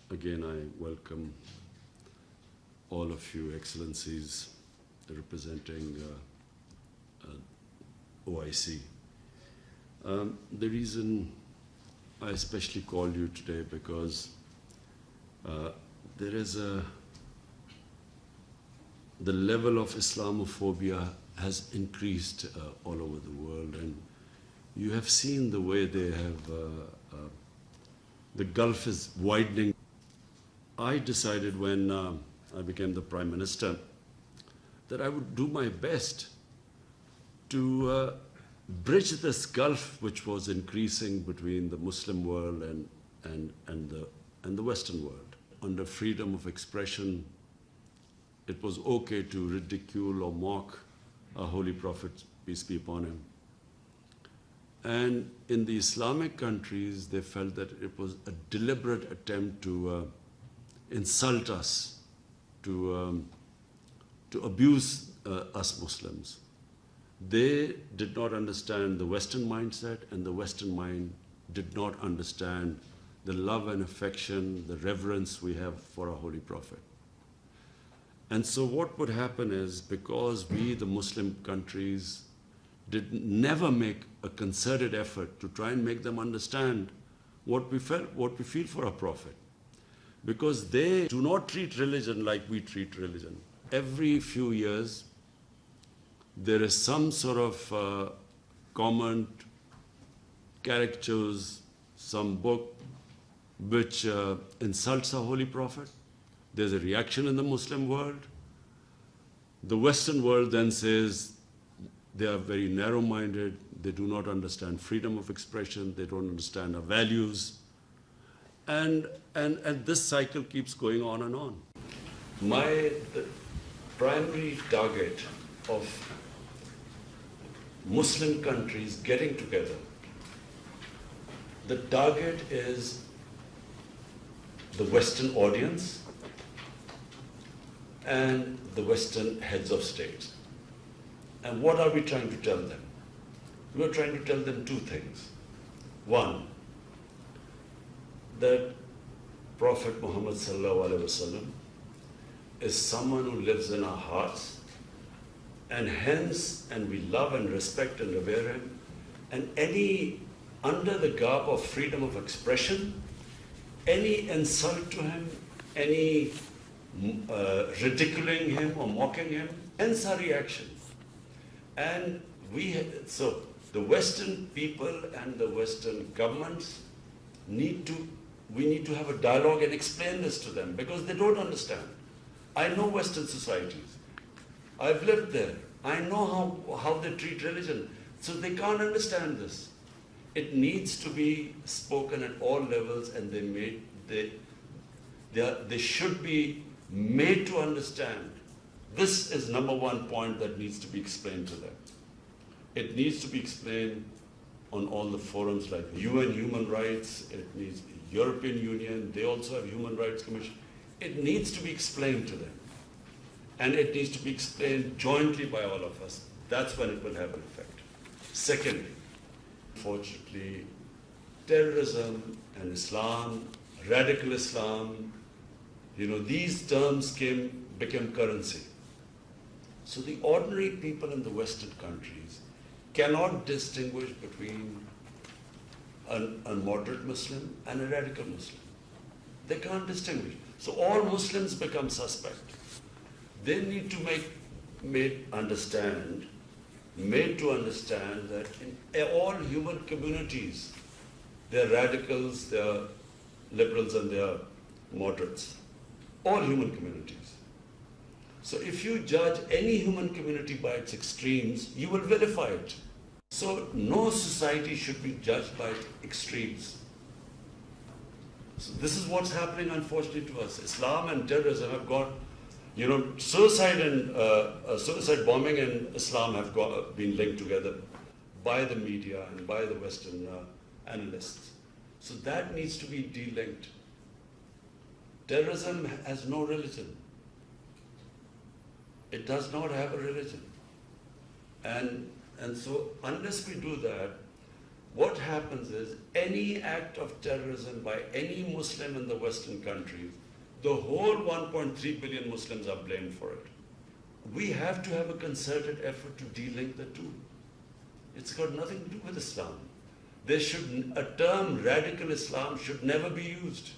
Again, I welcome all of you excellencies representing OIC. The reason I especially called you today because there is the level of Islamophobia has increased all over the world, and you have seen the way they have, the gulf is widening. I decided when I became the Prime Minister that I would do my best to bridge this gulf which was increasing between the Muslim world and the Western world. Under freedom of expression, it was okay to ridicule or mock our Holy Prophet, peace be upon him. And in the Islamic countries, they felt that it was a deliberate attempt to insult us, to abuse us Muslims. They did not understand the Western mindset, and the Western mind did not understand the love and affection, the reverence we have for our Holy Prophet. And so what would happen is, because we, the Muslim countries, never make a concerted effort to try and make them understand what we feel for our Prophet. Because they do not treat religion like we treat religion. Every few years, there is some sort of comment, caricatures, some book which insults our Holy Prophet. There's a reaction in the Muslim world. The Western world then says they are very narrow-minded, they do not understand freedom of expression, they don't understand our values. And this cycle keeps going on and on. The primary target of Muslim countries getting together, the target is the Western audience and the Western heads of state. And what are we trying to tell them? We are trying to tell them two things. One, that Prophet Muhammad ﷺ is someone who lives in our hearts, and hence, and we love and respect and revere him, and under the garb of freedom of expression, any insult to him, any ridiculing him or mocking him, hence our reaction. And so the Western people and the Western governments we need to have a dialogue and explain this to them, because they don't understand. I know Western societies. I've lived there. I know how they treat religion. So they can't understand this. It needs to be spoken at all levels, and they should be made to understand. This is number one point that needs to be explained to them. It needs to be explained on all the forums like UN Human Rights, it needs European Union, they also have Human Rights Commission. It needs to be explained to them. And it needs to be explained jointly by all of us. That's when it will have an effect. Secondly, unfortunately, terrorism and Islam, radical Islam, these terms became currency. So the ordinary people in the Western countries cannot distinguish between a moderate Muslim and a radical Muslim. They can't distinguish. So all Muslims become suspect. They need to made to understand that in all human communities, there are radicals, there are liberals, and there are moderates. All human communities. So if you judge any human community by its extremes, you will vilify it. So no society should be judged by extremes. So this is what's happening, unfortunately, to us. Islam and terrorism have got, suicide bombing and Islam have been linked together by the media and by the Western analysts. So that needs to be de-linked. Terrorism has no religion. It does not have a religion. And so unless we do that, what happens is any act of terrorism by any Muslim in the Western countries, the whole 1.3 billion Muslims are blamed for it. We have to have a concerted effort to de-link the two. It's got nothing to do with Islam. A term radical Islam should never be used,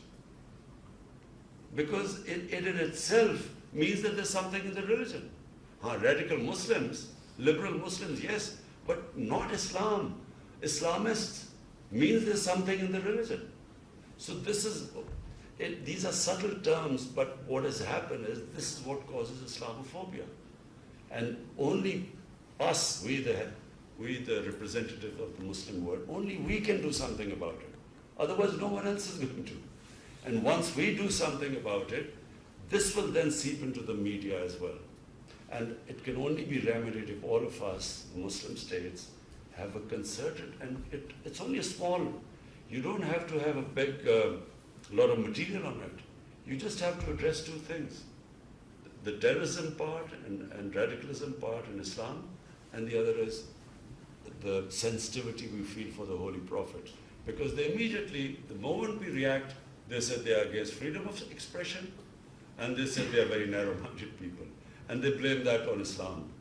because it in itself means that there's something in the religion. Radical Muslims, liberal Muslims, yes, but not Islam. Islamists means there's something in the religion. So these are subtle terms, but what has happened is this is what causes Islamophobia. And only us, we the representative of the Muslim world, only we can do something about it. Otherwise, no one else is going to. And once we do something about it, this will then seep into the media as well. And it can only be remedied if all of us, Muslim states, have a concerted, and it's only a small, you don't have to have a big lot of material on it. You just have to address two things. The terrorism part and radicalism part in Islam, and the other is the sensitivity we feel for the Holy Prophet. Because they immediately, the moment we react, they said they are against freedom of expression, and they said they are very narrow-minded people. And they blame that on Islam.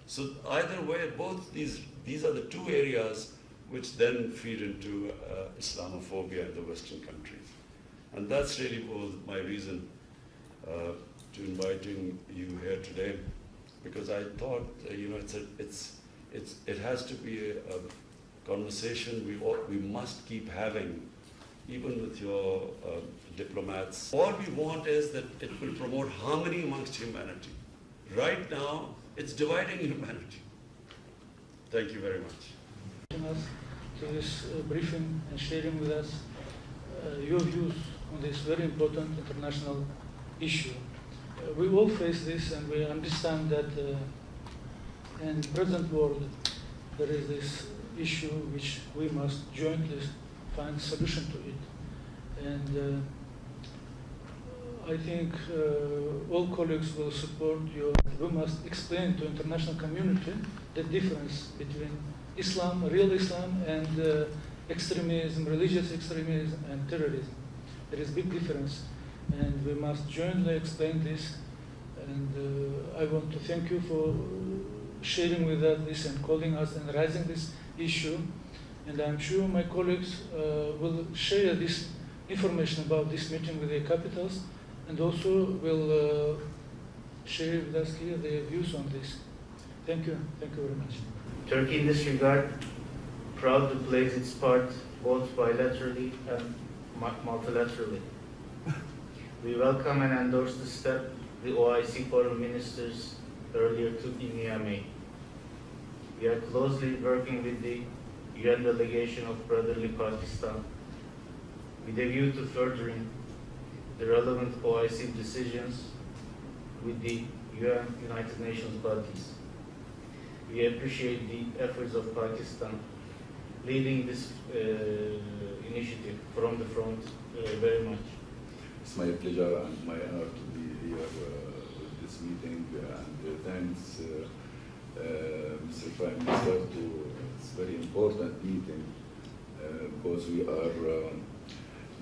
So either way, both these are the two areas which then feed into Islamophobia in the Western countries. And that's really was my reason to inviting you here today, because I thought, it has to be a conversation we must keep having, even with your diplomats. All we want is that it will promote harmony amongst humanity. Right now, it's dividing humanity. Thank you very much. To this briefing and sharing with us your views on this very important international issue. We all face this, and we understand that in the present world there is this issue which we must jointly find a solution to it. And I think all colleagues will support you. We must explain to international community the difference between Islam, real Islam, and extremism, religious extremism, and terrorism. There is a big difference, and we must jointly explain this. And I want to thank you for sharing with us this and calling us and raising this issue. And I'm sure my colleagues will share this information about this meeting with their capitals, and also will share with us here their views on this. Thank you very much. Turkey in this regard proudly plays its part both bilaterally and multilaterally. We welcome and endorse the step the OIC foreign ministers earlier took in Niamey. We are closely working with the UN delegation of Brotherly Pakistan with a view to furthering the relevant OIC decisions with the UN United Nations bodies. We appreciate the efforts of Pakistan leading this initiative from the front very much. It's my pleasure and my honor to be here with this meeting, and thanks Mr. Prime Minister to this very important meeting, because we are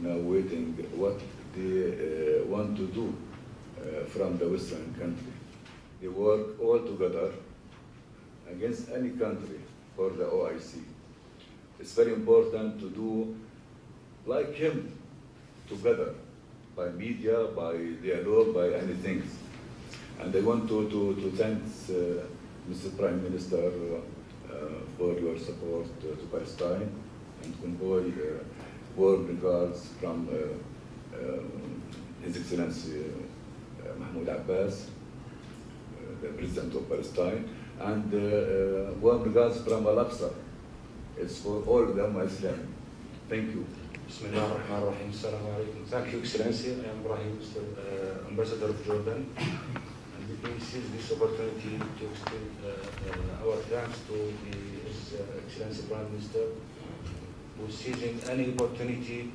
now waiting what they want to do from the Western country. They work all together against any country for the OIC. It's very important to do like him together, by media, by dialogue, by anything. And I want to thank Mr. Prime Minister for your support to Palestine, and convey warm regards from His Excellency Mahmoud Abbas, the President of Palestine, and warm regards from Al-Aqsa. It's for all of them Islam. Thank you. Bismillah ar-Rahman ar-Rahim. Assalamu alaikum. Thank you, Excellency. I am Ibrahim, Ambassador of Jordan. And we seize this opportunity to extend our thanks to His Excellency Prime Minister, who is seizing any opportunity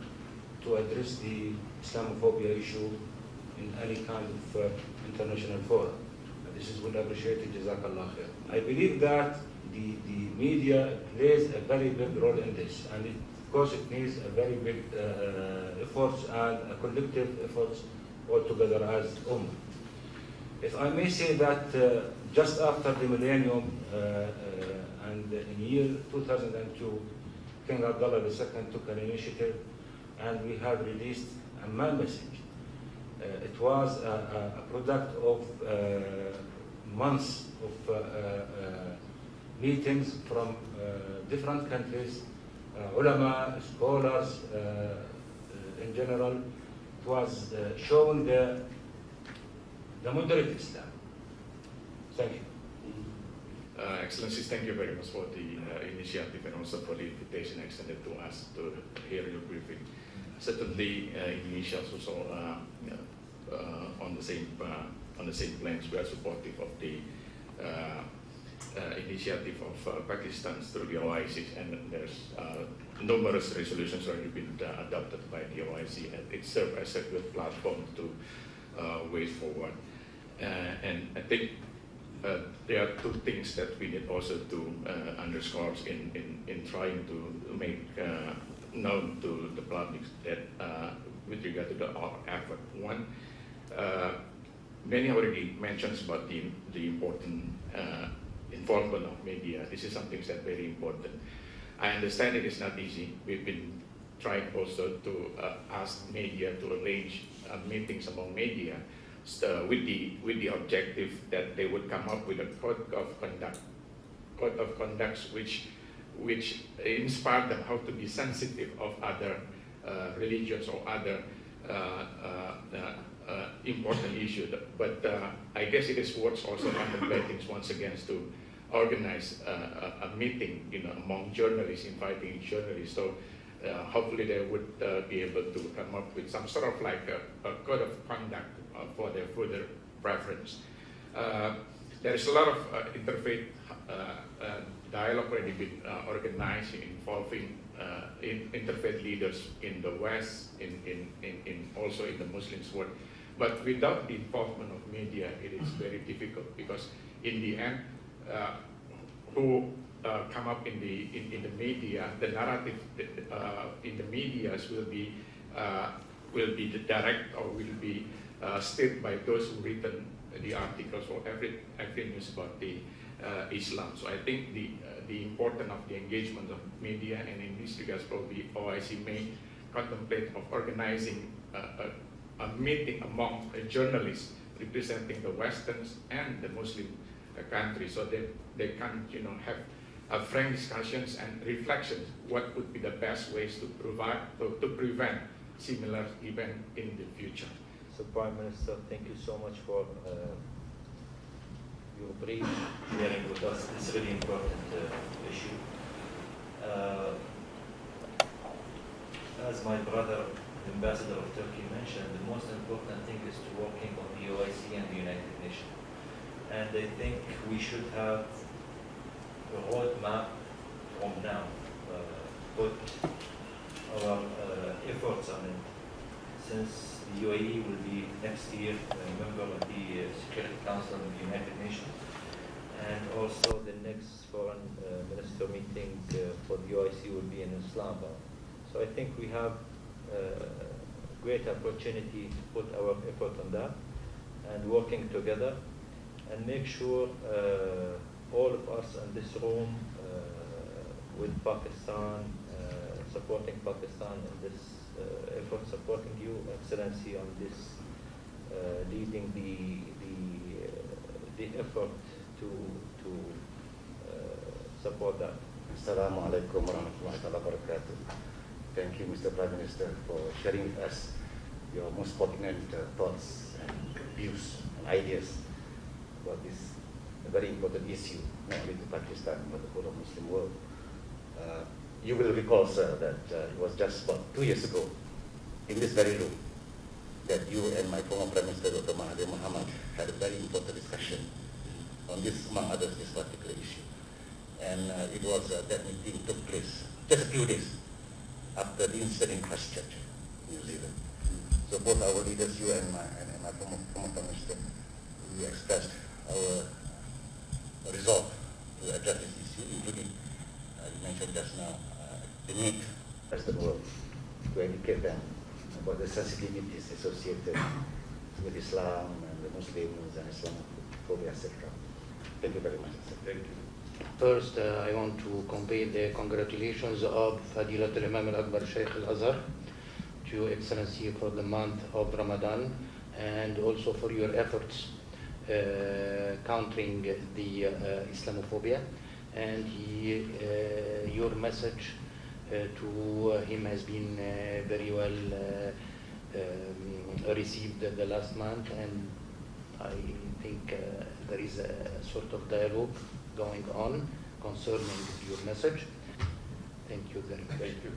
to address the Islamophobia issue in any kind of international forum. And this is well appreciated. Jazakallah khair. I believe that the media plays a very big role in this, and of course it needs a very big efforts and a collective efforts all together as Ummah. If I may say that just after the millennium and in year 2002, King Abdullah II took an initiative and we have released a man message. It was a product of months of meetings from different countries, ulama, scholars in general. It was showing the moderate Islam. Thank you. Excellencies, thank you very much for the initiative and also for the invitation extended to us to hear your briefing. Certainly, Indonesia is also on the same planes. We are supportive of the initiative of Pakistan through the OIC, and there's numerous resolutions already been adopted by the OIC, and it serves as a good platform to way forward. And I think there are two things that we need also to underscore in trying to make known to the public that with regard to our effort. One, many already mentions about the important involvement of media. This is something that's very important. I understand it is not easy. We've been trying also to ask media to arrange meetings among media with the objective that they would come up with a code of conduct which inspire them how to be sensitive of other religions or other important issues. But I guess it is worth also contemplating once again to organize a meeting, among journalists, inviting journalists. So hopefully they would be able to come up with some sort of like a code of conduct for their further preference. There is a lot of interfaith dialogue already been organized involving interfaith leaders in the West, in also in the Muslim world. But without the involvement of media, it is very difficult, because in the end, who come up in the media, the narrative in the media will be the direct or will be stated by those who written the articles or every news about the Islam. So I think the importance of the engagement of media, and in this regard, probably OIC may contemplate of organizing a meeting among journalists representing the Westerns and the Muslim countries, so that they can, have frank discussions and reflections. What would be the best ways to prevent similar events in the future? So, Prime Minister, thank you so much for your brief sharing with us this really important issue. As my brother, the Ambassador of Turkey, mentioned, the most important thing is to working on the OIC and the United Nations. And I think we should have a roadmap from now, put our efforts on it. Since the UAE will be next year a member of the Security Council of the United Nations, and also the next foreign minister meeting for the OIC will be in Islamabad. So I think we have great opportunity to put our effort on that and working together and make sure all of us in this room with Pakistan, supporting Pakistan in this effort, supporting you, Excellency, on this leading the effort to support that. Assalamu alaikum warahmatullahi wabarakatuh. Thank you, Mr. Prime Minister, for sharing with us your most pertinent thoughts and views and ideas about this very important issue, not only to Pakistan, but the whole of Muslim world. You will recall, sir, that it was just about 2 years ago, in this very room, that you and my former Prime Minister, Dr. Mahathir Mohamad, had a very important discussion on this, among others, this particular issue. And it was that meeting took place just a few days after the incident in Christchurch, New Zealand. So both our leaders, you and my former Prime Minister, we expressed our resolve to address this issue, including, you mentioned just now, the need as the world to educate them about the sensitivities associated with Islam and the Muslims and Islamophobia, etc. Thank you very much. Thank you. First, I want to convey the congratulations of Fadilat al-Imam al-Akbar Shaykh al-Azhar to Your Excellency for the month of Ramadan and also for your efforts countering the Islamophobia. And your message to him has been very well received the last month, and I think there is a sort of dialogue going on concerning your message. Thank you very much. Thank you.